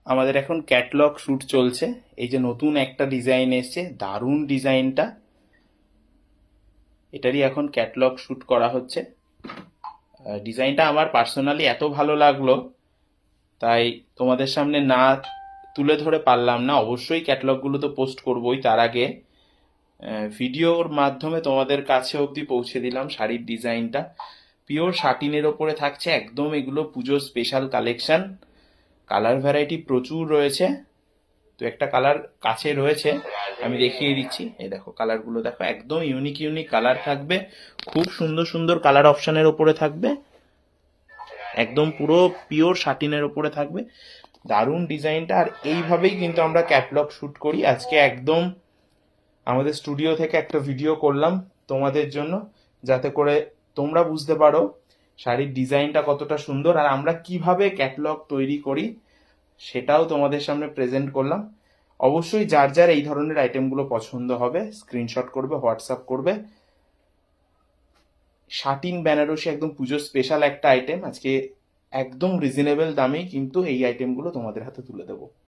আমাদের এখন catalogue shoot চলছে। এই যে নতুন একটা ডিজাইন এসছে, দারুণ ডিজাইনটা, এটারই এখন ক্যাটলগ শ্যুট করা হচ্ছে। ডিজাইনটা আমার পার্সোনালি এত ভালো লাগলো, তাই তোমাদের সামনে না তুলে ধরে পারলাম না। অবশ্যই ক্যাটলগগুলো তো পোস্ট করবোই, তার আগে ভিডিওর মাধ্যমে তোমাদের কাছে অবধি পৌঁছে দিলাম শাড়ির ডিজাইনটা। পিওর শাটিনের ওপরে থাকছে একদম, এগুলো পুজোর স্পেশাল কালেকশন। কালার ভ্যারাইটি প্রচুর রয়েছে। তো একটা কালার কাছে রয়েছে, আমি দেখিয়ে দিচ্ছি। এই দেখো কালারগুলো দেখো, একদম ইউনিক ইউনিক কালার থাকবে, খুব সুন্দর সুন্দর কালার অপশনের ওপরে থাকবে, একদম পুরো পিওর শাটিনের ওপরে থাকবে। দারুণ ডিজাইনটা। আর এইভাবেই কিন্তু আমরা ক্যাটলগ শ্যুট করি। আজকে একদম আমাদের স্টুডিও থেকে একটা ভিডিও করলাম তোমাদের জন্য, যাতে করে তোমরা বুঝতে পারো শাড়ির ডিজাইনটা কতটা সুন্দর আর আমরা কিভাবে ক্যাটলগ তৈরি করি, সেটাও তোমাদের সামনে প্রেজেন্ট করলাম। অবশ্যই যার যার এই ধরনের আইটেমগুলো পছন্দ হবে স্ক্রিনশট করবে, হোয়াটসঅ্যাপ করবে। শাটিন বেনারসি একদম পুজো স্পেশাল একটা আইটেম, আজকে একদম রিজনেবল দামেই কিন্তু এই আইটেমগুলো তোমাদের হাতে তুলে দেবো।